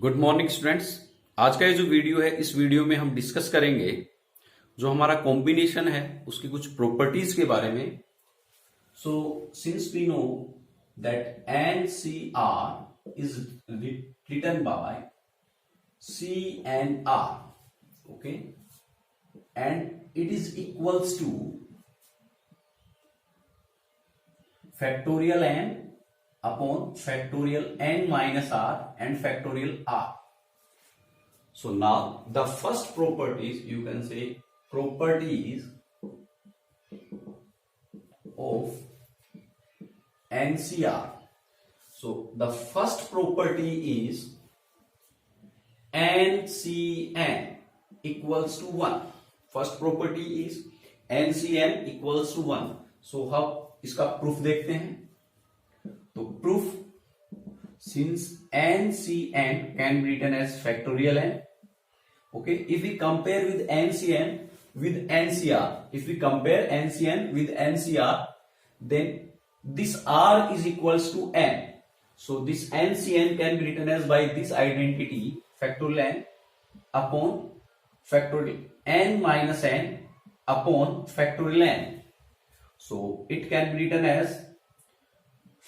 Good morning students. आज का ये जो वीडियो है, इस वीडियो में हम डिस्कस करेंगे जो हमारा कॉम्बिनेशन है उसकी कुछ प्रॉपर्टीज के बारे में। So since we know that NCR is written by CNR, okay, and it is equals to factorial n upon factorial n minus r and factorial r. So now the first properties, you can say properties of NCR. So the first property is NCN equals to 1. First property is NCN equals to 1. So how इसका proof देखते हैं। तो proof, since NCN can be written as factorial n, okay, if we compare with NCN with NCR, if we compare NCN with NCR, then this R is equals to n. So this NCN can be written as by this identity factorial n upon factorial n minus n upon factorial n. So it can be written as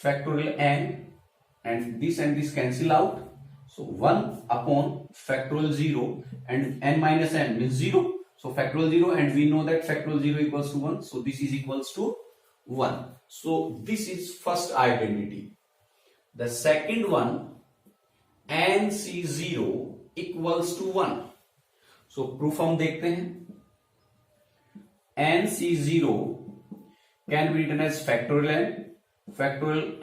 factorial n, and this cancel out. So 1 upon factorial 0 and n minus n means 0. So factorial 0, and we know that factorial 0 equals to 1. So this is equals to 1. So this is first identity. The second one, NC0 equals to 1. So proof हम देखते हैं। NC0 can be written as factorial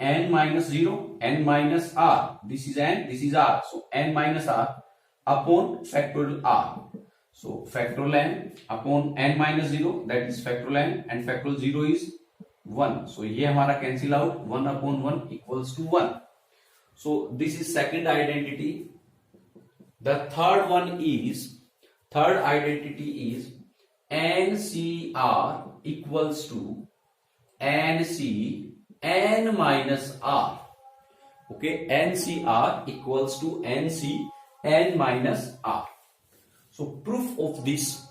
n minus 0, n minus r. This is n, this is r. So n minus r upon factorial r. So factorial n upon n minus 0, that is factorial n, and factorial 0 is 1. So ये हमारा cancel out, 1 upon 1 equals to 1. So this is second identity. The third identity is NCR equals to NC n minus r. Okay, NCR equals to NC n minus r. So proof of this,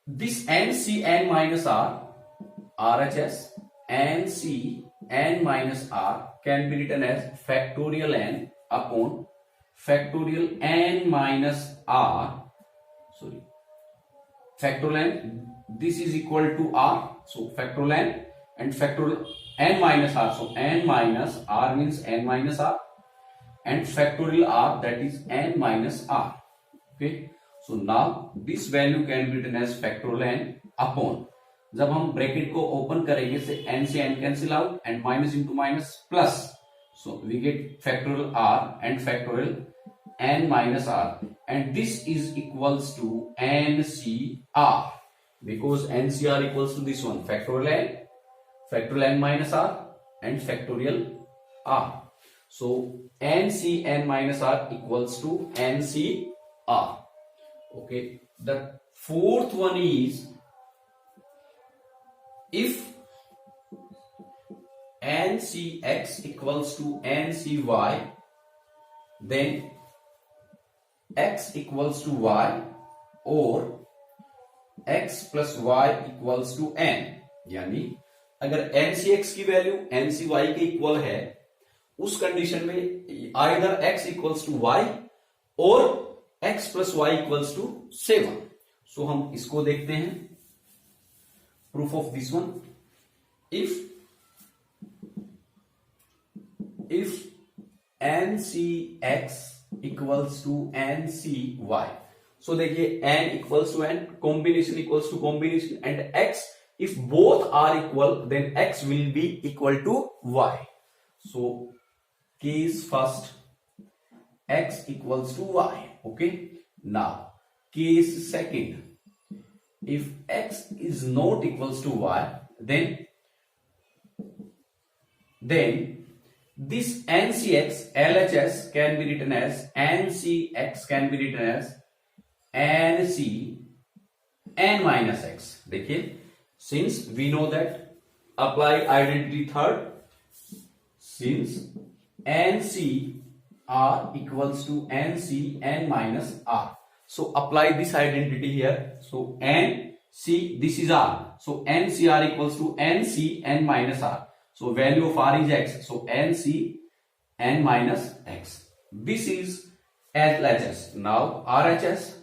this NC n minus r, RHS NC n minus r can be written as factorial n upon factorial n minus r, sorry, factorial n, this is equal to r. So factorial n and factorial n minus r. So n minus r means n minus r, and factorial r, that is n minus r. Okay, so now this value can be written as factorial n upon, जब हम bracket को open करेंगे से n से n cancel out and minus into minus plus, so we get factorial r and factorial n minus r, and this is equals to NCR, because NCR equals to this one, factorial n minus r and factorial r. So NCn minus r equals to NCR. Okay, the fourth one is if NCx equals to NCy, then x equals to y or x plus y equals to n. यानी अगर NCx की value NCy के equal है, उस condition में either x equals to y और x plus y equals to 7. So हम इसको देखते हैं, proof of this one. If NCx equals to NCy, so देखिए n equals to n, combination equals to combination, and x, if both are equal then x will be equal to y. So case first, x equals to y. Okay, now case second, if x is not equals to y, then this NCx LHS can be written as NCx can be written as NC n minus x. देखिए, since we know that apply identity third, since n c r equals to n c n minus r. So apply this identity here. So n c, this is r, so n c r equals to n c n minus r. So value of r is x, so n c n minus x. This is LHS. Now RHS,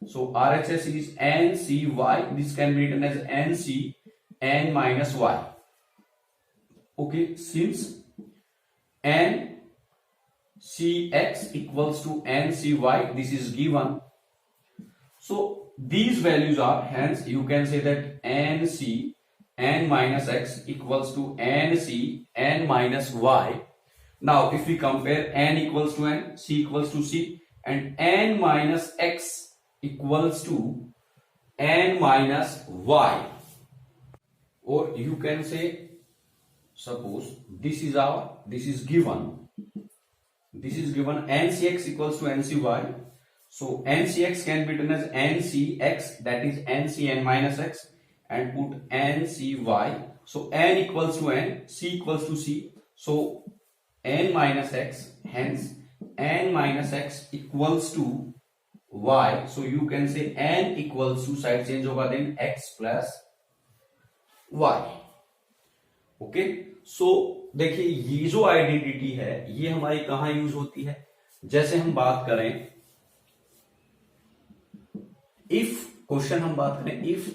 so RHS is n c y, this can be written as n c n minus y. Okay, since n cx equals to n cy, this is given, so these values are, hence you can say that n c n minus x equals to n c n minus y. Now if we compare n equals to n, c equals to c, and n minus x equals to n minus y, or you can say, suppose this is given ncx equals to ncy, so ncx can be written as ncx, that is ncn minus x, and put ncy, so n equals to n, c equals to c, so n minus x, hence n minus x equals to y, so you can say n equals to, side change होगा, then x plus y. Okay, so देखिए ये जो identity है ये हमारी कहां use होती है, जैसे हम बात करें इफ क्वेश्चन, हम बात करें if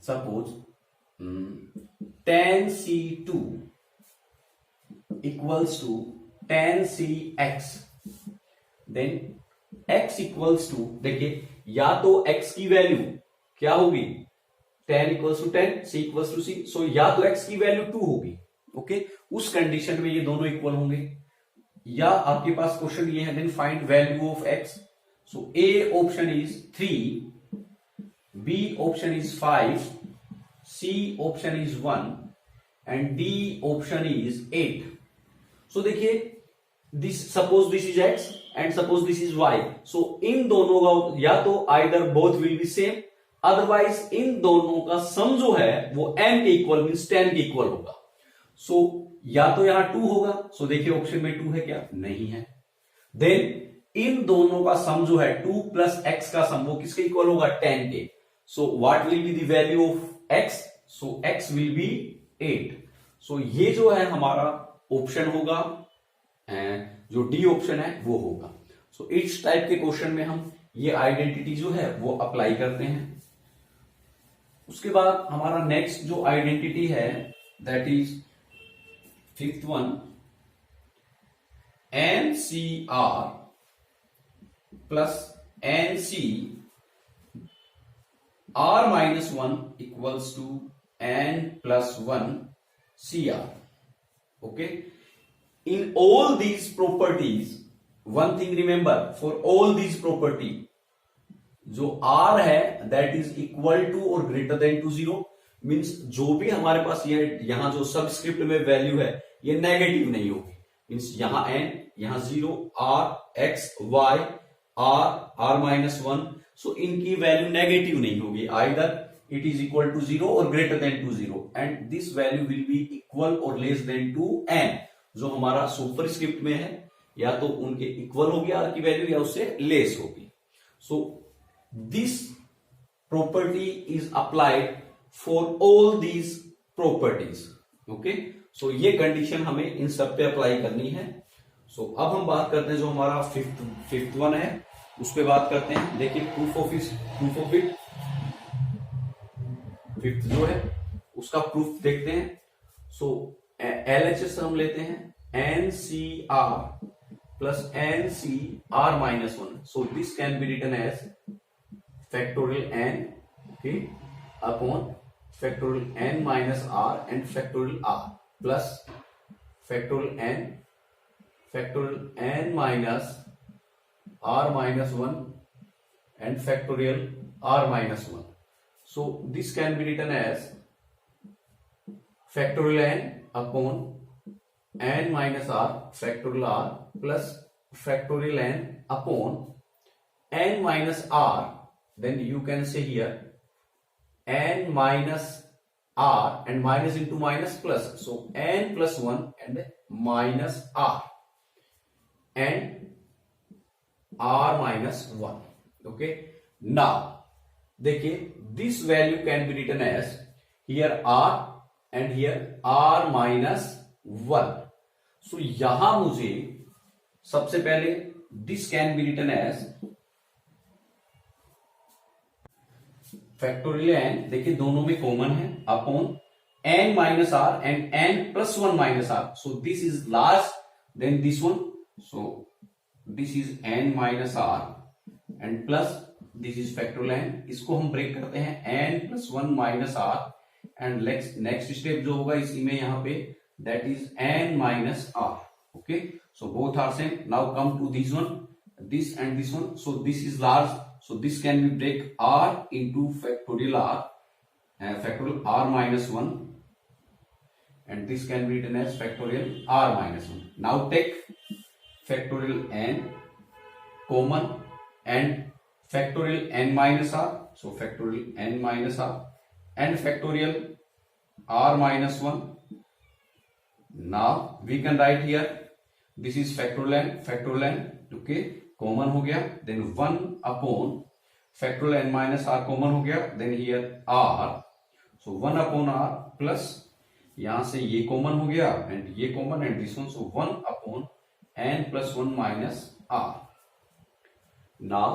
suppose tan c2 equals to tan cx, then x equals to, देखिए या तो x की वैल्यू क्या होगी, tan equals to tan, c equals to c, so या तो x की वैल्यू 2 होगी, ओके, उस कंडीशन में ये दोनों इक्वल होंगे, या आपके पास क्वेश्चन ये है then find value of x, so a option is 3, b option is 5, c option is 1 and d option is 8. So देखिए this, suppose this is x and suppose this is y, so इन दोनों का या तो either both will be same, otherwise इन दोनों का सम जो है वो n के इक्वल मींस 10 के इक्वल होगा. सो या तो यहां 2 होगा, सो देखिए ऑप्शन में 2 है क्या, नहीं है, देन इन दोनों का सम जो है 2 प्लस x का सम वो किसके इक्वल होगा, 10 के. So what will be the value of x, so x will be 8. सो ये जो है हमारा ऑप्शन होगा, जो डी ऑप्शन है वो होगा. सो इस टाइप के क्वेश्चन में हम ये आइडेंटिटी जो है वो अप्लाई करते हैं. उसके बाद हमारा नेक्स्ट जो आइडेंटिटी है that is fifth one, N C R plus N C R minus 1 equals to N plus 1 C R. Okay, in all these properties, one thing remember, for all these property जो R है that is equal to और greater than to 0, means जो भी हमारे पास ये यहां जो subscript में वैल्यू है ये नेगेटिव नहीं होगी, मींस यहां n, यहां 0, r, x, y, r minus 1, so इनकी वैल्यू नेगेटिव नहीं होगी, either it is equal to 0 और greater than to 0, and this value will be equal और लेस देन टू n, जो हमारा सुपरस्क्रिप्ट में है या तो उनके इक्वल होगी r की वैल्यू या उससे लेस होगी. सो this property is applied for all these properties. Okay, so ये कंडीशन हमें इन सब पे अप्लाई करनी है. So अब हम बात करते हैं जो हमारा फिफ्थ वन है उस पे बात करते हैं. देखिए प्रूफ ऑफ इट फिफ्थ जो है उसका प्रूफ देखते हैं. सो LHS हम लेते हैं NCR plus NCR minus 1. So this can be written as factorial n, okay, upon factorial n minus r and factorial r plus factorial n minus r minus 1 and factorial r minus 1. So this can be written as factorial n upon n minus r factorial r plus factorial n upon n minus r, then you can say here n minus r and minus into minus plus, so n plus 1 and minus r and r minus 1. Okay, now देखिए this value can be written as here r and here r minus 1. so यहां मुझे सबसे पहले this can be written as factorial n, देखिए दोनों में common है, upon n minus R and n plus 1 minus R. So this is large than this one, so this is n minus R and plus this is factorial n. इसको हम break करते हैं n plus 1 minus R and next step जो होगा इसी में यहाँ पे that is n minus R. Okay, so both are same. Now come to this one, this and this one. So this is large, so this can be break r into factorial r, factorial r minus 1, and this can be written as factorial r minus 1. Now take factorial n common and factorial n minus r, so factorial n minus r and factorial r minus 1. Now we can write here this is factorial n, okay, common हो गया, then 1 upon factorial n minus R common हो गया, then here r, so 1 upon r plus यहां से ये common हो गया and ये common and this one, so 1 upon n plus 1 minus r. Now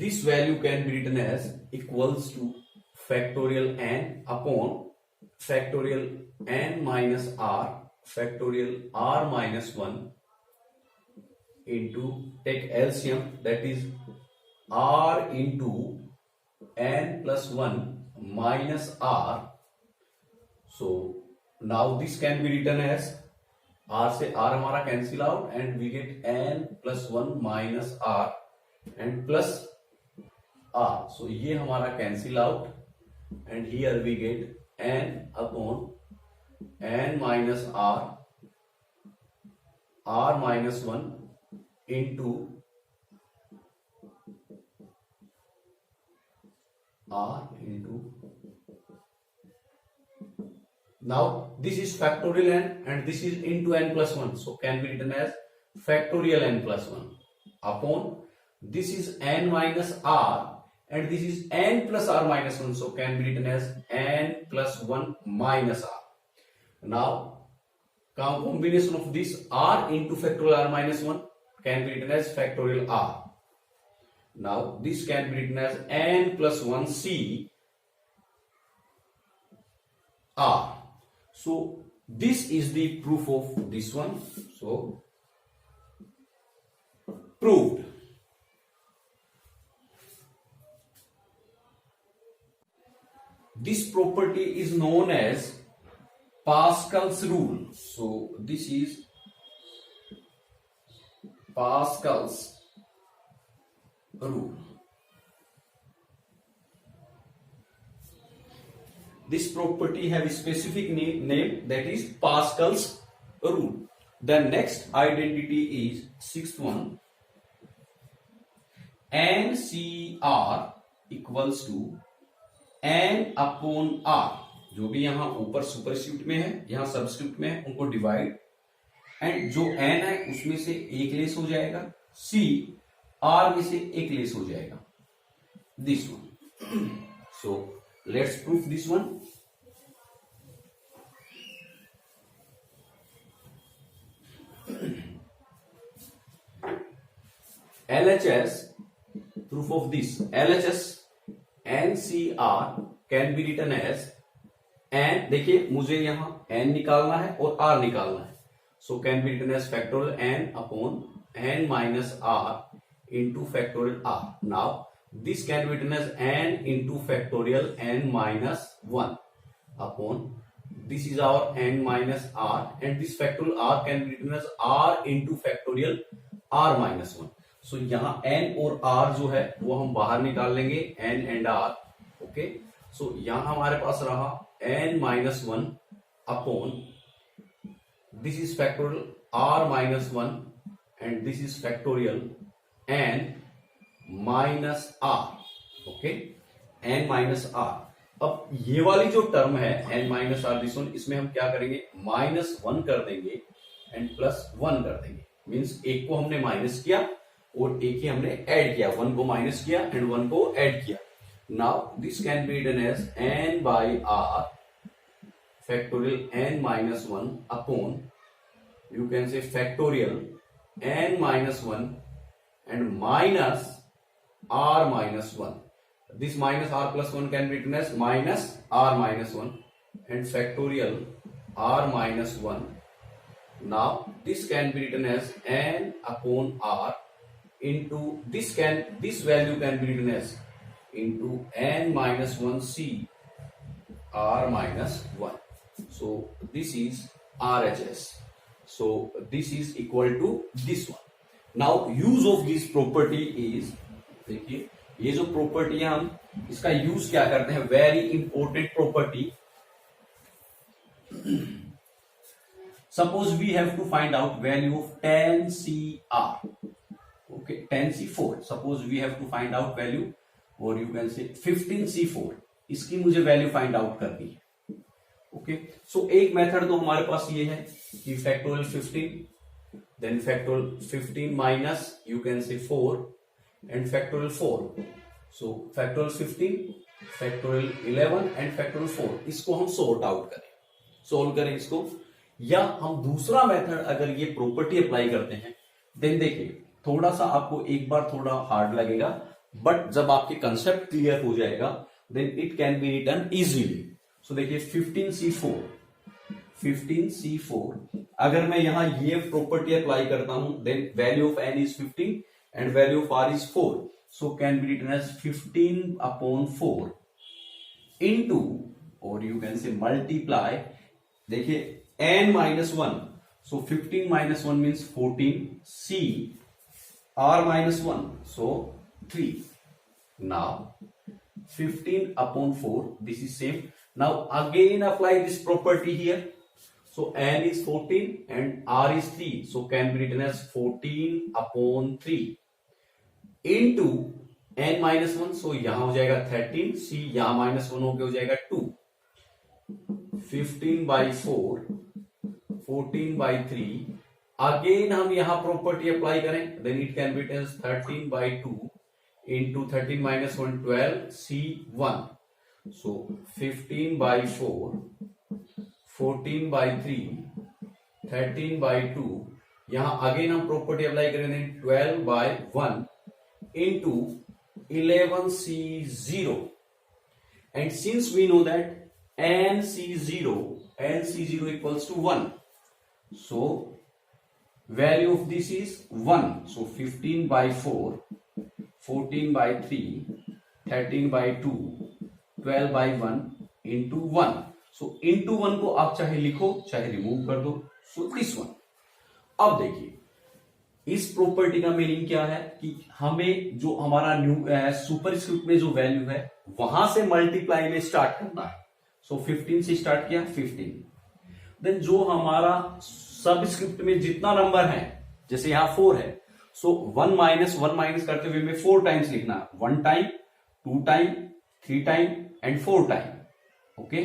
this value can be written as equals to factorial n upon factorial n minus r factorial r minus 1 into take LCM, that is r into n plus 1 minus r. So now this can be written as r से r हमारा cancel out and we get n plus 1 minus r and plus r. So ये हमारा cancel out and here we get n upon n minus r minus 1 into r into, now this is factorial n and this is into n plus 1, so can be written as factorial n plus 1 upon this is n minus r and this is n plus r minus 1, so can be written as n plus 1 minus r. Now combination of this r into factorial r minus 1 can be written as factorial r. Now this can be written as n plus 1 c r. So this is the proof of this one. So proved. This property is known as Pascal's rule. So this is Pascal's rule. This property have a specific name that is Pascal's rule. The next identity is sixth one. NCR equals to n upon r. जो भी यहां ऊपर superscript में है, यहां subscript में है, उनको डिवाइड एंड जो n है उसमें से एक लेस हो जाएगा, c r में से एक लेस हो जाएगा, this one. So let's proof this one. LHS proof of this LHS NCR can be written as n. देखिए मुझे यहां n निकालना है और r निकालना है, so can be written as factorial n upon n minus r into factorial r. Now this can be written as n into factorial n minus 1 upon this is our n minus r and this factorial r can be written as r into factorial r minus 1. So यहाँ n और r जो है वो हम बाहर निकाल लेंगे, n and r. Okay, सो यहाँ हमारे पास रहा n minus 1 upon this is factorial r minus 1 and this is factorial n minus r. Okay, n minus r. अब ये वाली जो टर्म है n minus R this one, इसमें हम क्या करेंगे, -1 कर देंगे एंड +1 कर देंगे। मींस एक को हमने माइनस किया और एक ही हमने ऐड किया, 1 को माइनस किया एंड 1 को ऐड किया। Now this can be written as n by r factorial n minus 1 upon, you can say factorial n minus 1 and minus r minus 1. This minus r plus 1 can be written as minus r minus 1 and factorial r minus 1. Now this can be written as n upon r into this value can be written as into n minus 1 c r minus 1. So this is RHS. So this is equal to this one. Now use of this property is, देखिए ये जो property है हम इसका use क्या करते हैं, very important property. Suppose we have to find out value of tan CR, okay, tan C4, suppose we have to find out value, और यू कैन से 15 C4, इसकी मुझे वैल्यू फाइंड आउट करनी है। Okay, सो एक method तो हमारे पास ये है कि factorial 15, then factorial 15 minus you can say 4 and factorial 4। So factorial 15, factorial 11 and factorial 4, इसको हम सॉर्ट आउट करें, सोल्व करें इसको। या हम दूसरा मेथड अगर ये प्रॉपर्टी अप्लाई करते हैं, देन देखिए थोड़ा सा आपको एक बार थोड़ा हार्ड लगेगा, बट जब आपके कंसेप्ट क्लियर हो जाएगा then it can be written easily. So देखिए 15C4, अगर मैं यहां ये प्रॉपर्टी अप्लाई करता हूं, then value of n is 15 and value of r is 4, so can be written as 15 upon 4 into, और यू कैन से मल्टीप्लाई, देखिए n minus 1, so 15 minus 1 means 14, c r minus 1, so 3। Now 15 upon 4, this is same. Now again apply this property here. So n is 14 and r is 3, so can be written as 14 upon 3 into n minus 1, so यहां हो जाएगा 13, c यहां minus 1 होके हो जाएगा 2, 15 by 4, 14 by 3, again हम यहां property apply करें, then it can be written as 13 by 2 into 13 minus 1, 12, C1. So 15 by 4, 14 by 3, 13 by 2, यहां अगेन हम प्रॉपर्टी अप्लाई करेंगे 12 by 1 into 11C0. And since we know that NC0 equals to 1, so value of this is 1. So 15 by 4, 14 by 3, 13 by 2, 12 by 1 into 1. So into 1 को आप चाहे लिखो चाहे remove कर दो, so this one. अब देखिए इस प्रॉपर्टी का मीनिंग क्या है कि हमें जो हमारा न्यू सुपरस्क्रिप्ट में जो वैल्यू है वहां से मल्टीप्लाई में स्टार्ट करना है। सो 15 से स्टार्ट किया 15, देन जो हमारा सबस्क्रिप्ट में जितना नंबर है, जैसे यहां 4 है, सो 1 माइनस करते हुए में 4 टाइम्स लिखना, 1 time, 2 time, 3 time and 4 time. Okay,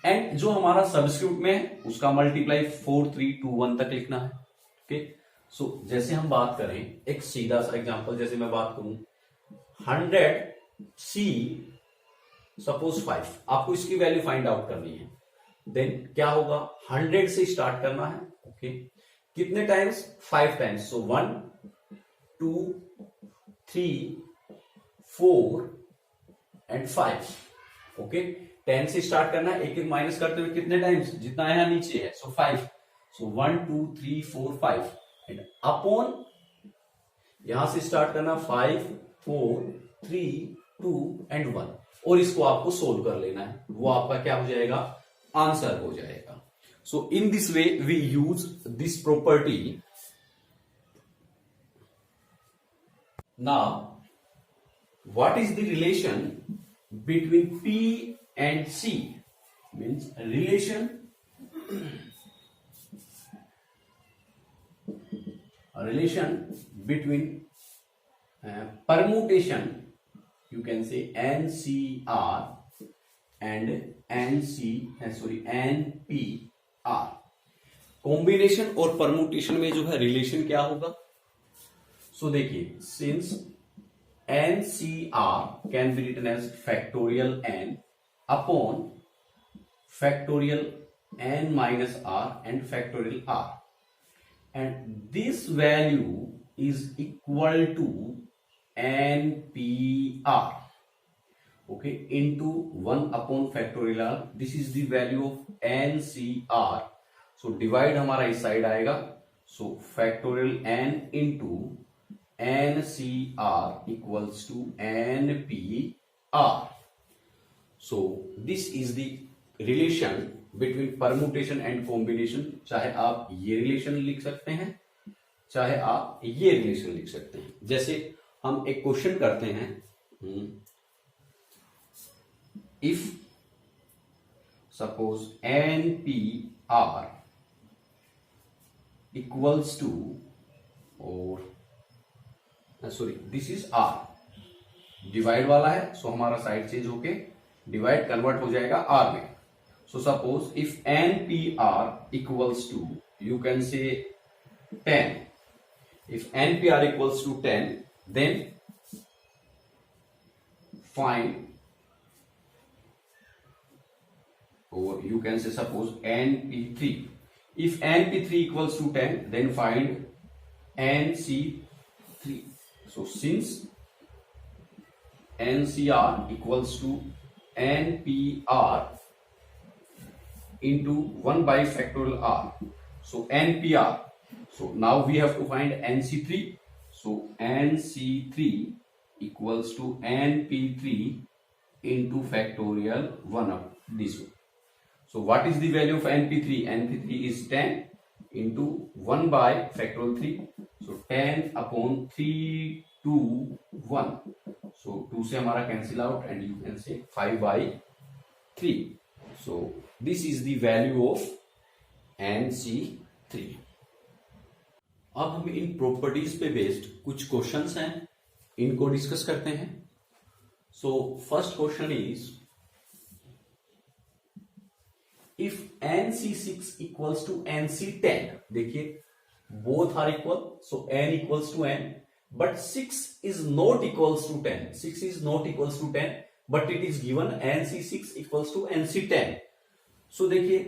and जो हमारा सबस्क्रिप्ट में है उसका मल्टीप्लाई 4, 3, 2, 1 तक लिखना है। ओके, सो जैसे हम बात करें एक सीधा सा एग्जांपल, जैसे मैं बात करूं 100C सपोज 5, आपको इसकी वैल्यू फाइंड आउट करनी है, देन क्या होगा 100 से स्टार्ट करना है। ओके, कितने times, 5 times, so 1, 2, 3, 4 and 5। Okay, 10 से स्टार्ट करना है, एक एक माइनस करते हुए कितने टाइम्स, जितना यहां नीचे है, सो 5, सो 1, 2, 3, 4, 5 एंड अपॉन यहां से स्टार्ट करना 5, 4, 3, 2 एंड 1, और इसको आपको सोल्व कर लेना है, वो आपका क्या हो जाएगा, आंसर हो जाएगा। So in this way we use this property. Now what is the relation between P and C? Means relation between permutation, you can say NCR and NPR। Combination और परमुटेशन में जो है रिलेशन क्या होगा? So देखिए, since NCR can be written as factorial n upon factorial n minus r and factorial r, and this value is equal to NPR, okay, into 1 upon factorial r. This is the value of NCR. So divide हमारा इस side आएगा, so factorial n into NCR equals to NPR. So this is the relation between permutation and combination. चाहे आप ये relation लिख सकते हैं, चाहे आप ये रिलेशन लिख सकते हैं। जैसे हम एक क्वेश्चन करते हैं, if suppose NPR equals to, और sorry this is R, divide वाला है, सो हमारा साइड चेंज होके डिवाइड कन्वर्ट हो जाएगा R में। So suppose if NPR equals to, you can say 10. If NPR equals to 10, then find, or you can say suppose NP3. If NP3 equals to 10, then find NC3. So since NCR equals to NPR into 1 by factorial r, so NPR, so now we have to find NC3, so NC3 equals to NP3 into factorial 1 of this one. So what is the value of NP3? NP3 is 10 into 1 by factorial 3, so 10 upon 3 to 1, so 2 से हमारा cancel out and you can say 5 by 3. So this is the value of NC3. अब हम इन properties पे based कुछ questions हैं, इनको discuss करते हैं। So first question is, if NC6 equals to NC10, देखिए both are equal, so n equals to n, but 6 is not equals to 10, 6 is not equals to 10, but it is given NC6 equals to NC10। So देखिए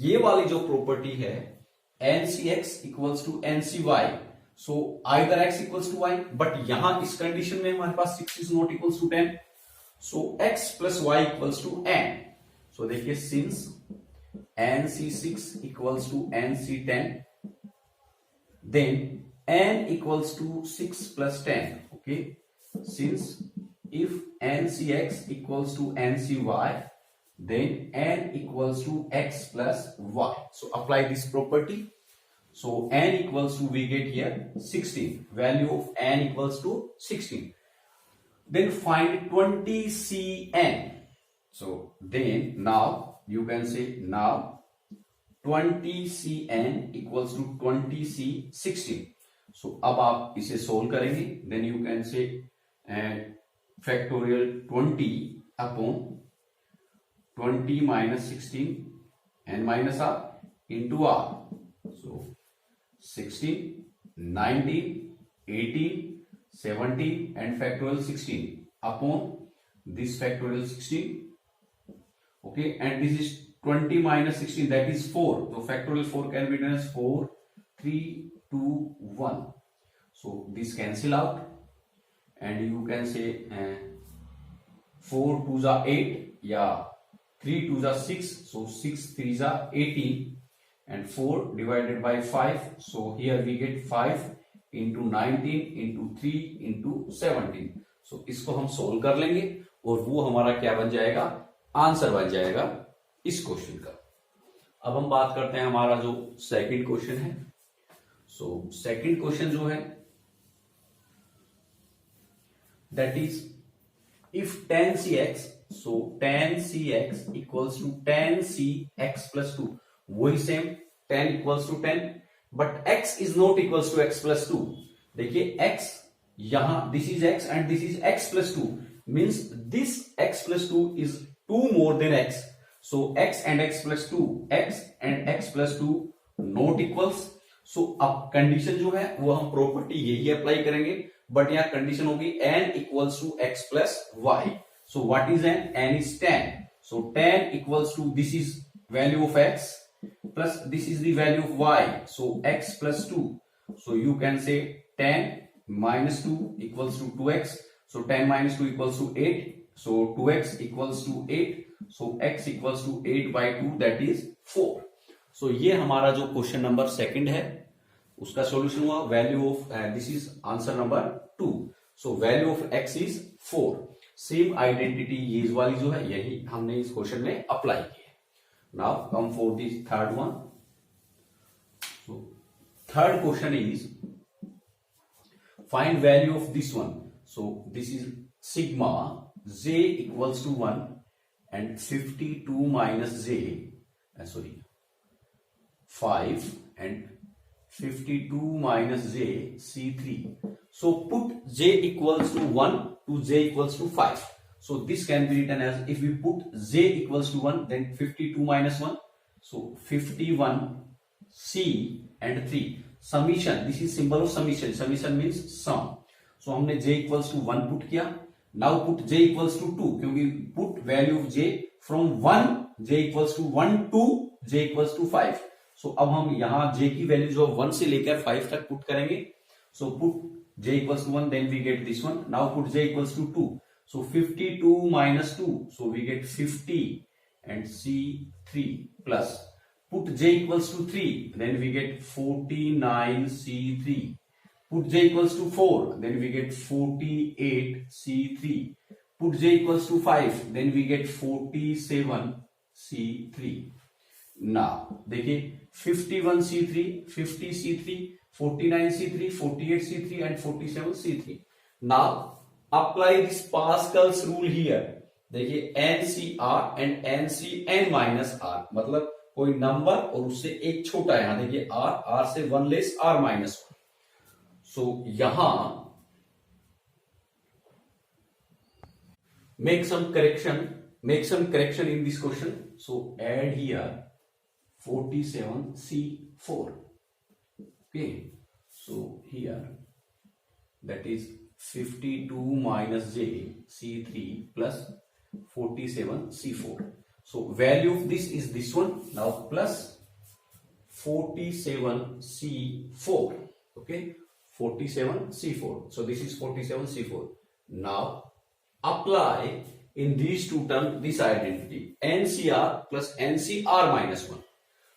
ये वाली जो property है NCX equals to NCY, so either x equals to y, but यहां इस condition में हमारे पास 6 is not equals to 10, so x plus y equals to n। So देखिए since NC6 equals to NC10, then n equals to 6 plus 10, okay, since if NCX equals to NCY, then n equals to x plus y. So apply this property. So n equals to, we get here 16, value of n equals to 16. Then find 20Cn. So then now you can say, now 20Cn equals to 20C16. So अब आप इसे solve करेंगे, then you can say factorial 20 upon 20 minus 16 n minus r into r. So 16, 19, 18, 17 and factorial 16 upon this factorial 16. Okay, and this is 20 minus 16, that is 4. So factorial 4 can be written as 4, 3, 2, 1. So this cancel out. And you can say 4 2s are 8, yeah, 3 2s are 6, so 6 3s are 18, and 4 divided by 5, so here we get 5 into 19 into 3 into 17. So इसको हम solve कर लेंगे और वो हमारा क्या बन जाएगा, आंसर बन जाएगा इस क्वेश्चन का। अब हम बात करते हैं हमारा जो सेकंड क्वेश्चन है। सो सेकंड क्वेश्चन जो है, that is if tan cx, so tan cx equals to tan cx plus 2, वही same tan equals to 10, but x is not equals to x plus 2. देखिए x यहां, this is x and this is x plus 2, means this x plus 2 is 2 more than x. So x and x plus 2, x and x plus 2 not equals. So अब condition जो है वो हम property यही apply करेंगे, but यहाँ condition होगी n equals to x plus y. So what is n? n is 10. So 10 equals to this is value of x plus this is the value of y. So x plus 2. So you can say 10 minus 2 equals to 2x. So 10 minus 2 equals to 8. So 2x equals to 8. So x equals to 8 by 2, that is 4. So ये हमारा जो question number second है उसका solution हुआ. Value of this is answer number 2. So value of x is 4. Same identity ये वाली जो है यही हमने इस क्वेश्चन में अप्लाई की है. Now come for the third one. So third question is find value of this one. So this is sigma j equals to 1 and 52 minus j, 5 and 52 minus j c3. So put j equals to 1 to j equals to 5. So this can be written as, if we put j equals to 1, then 52 minus 1. So 51 c and 3. Summation, this is symbol of summation. Summation means sum. So हमने j equals to 1 put किया. Now put j equals to 2, क्योंकि put value of j from 1, j equals to 1 to j equals to 5. So अब हम यहाँ j की value जो 1 से लेकर 5 तक पुट करेंगे. So put j equals to 1, then we get this one. Now put j equals to 2. So 52 minus 2, so we get 50 and C3 plus. Put j equals to 3, then we get 49 C3. Put j equals to 4, then we get 48 C3. Put j equals to 5, then we get 47 C3. Now देखिए 51 C3, 50 C3, 49 C3, 48 C3 and 47 C3. Now apply this Pascal's rule here. देखिए NCR and NCN minus R, मतलब कोई number और उससे एक छोटा है. यहां देखिए R से 1 लेस R minus 1. सो यहां make some correction in this question. So add here 47C4. Okay, so here that is 52 minus j c3 plus 47 c4. So value of this is this one. Now plus 47 c4. Okay, 47 c4. So this is 47 c4. Now apply in these two terms this identity ncr plus ncr minus 1.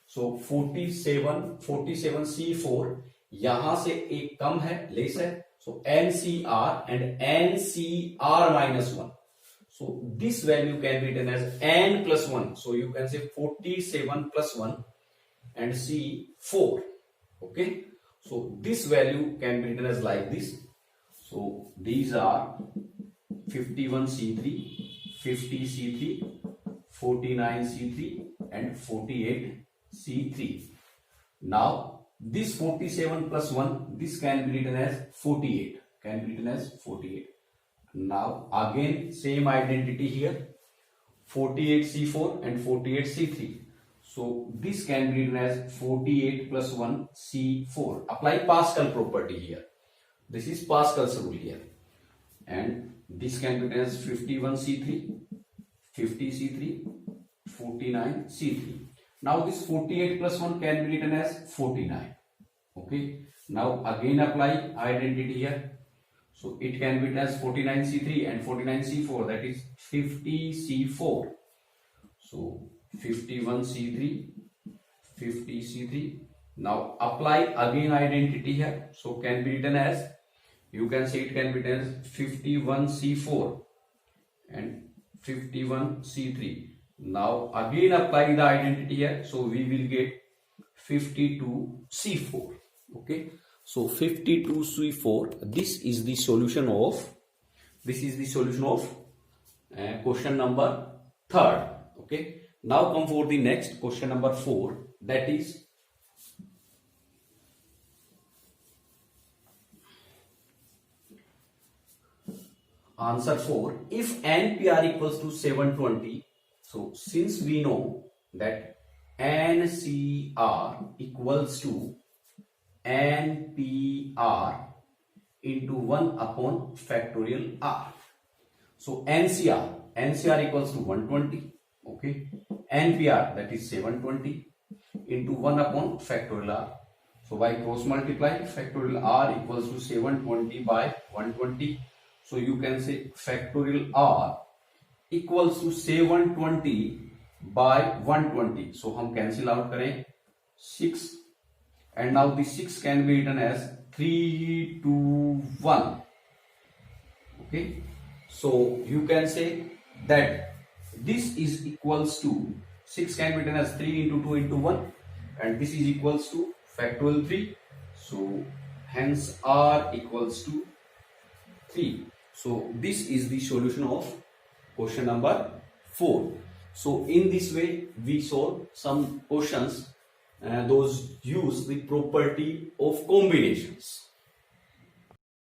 So 47 c4 यहां से एक कम है, less है. So NCR and NCR minus 1. So this value can be written as N plus 1. So you can say 47 plus 1 and C4. Okay. So this value can be written as like this. So these are 51 C3, 50 C3, 49 C3 and 48 C3. Now this 47 plus 1, this can be written as 48. Can be written as 48. Now again same identity here, 48 C4 and 48 C3. So this can be written as 48 plus 1 C4. Apply Pascal property here. This is Pascal's rule here. And this can be written as 51 C3, 50 C3, 49 C3. Now this 48 plus 1 can be written as 49. Okay. Now again apply identity here. So it can be written as 49 C3 and 49 C4, that is 50 C4. So 51 C3, 50 C3. Now apply again identity here. So can be written as, you can say it can be written as 51 C4 and 51 C3. Now again apply the identity here. So we will get 52 C4. Okay. So 52 C4. This is the solution of question number 3rd. Okay. Now come for the next question number 4. That is answer 4. If NPR equals to 720 So since we know that NCR equals to NPR into 1 upon factorial R. So NCR equals to 120, okay. NPR, that is 720 into 1 upon factorial R. So by cross multiply, factorial R equals to 720 by 120. So you can say factorial R equals to 720 by 120. So हम cancel out करें 6, and now the 6 can be written as 3 to 1. Okay, so you can say that this is equals to 6 can be written as 3 into 2 into 1, and this is equals to factorial 3. So hence R equals to 3. So this is the solution of question number 4. So in this way we solve some questions those use the property of combinations.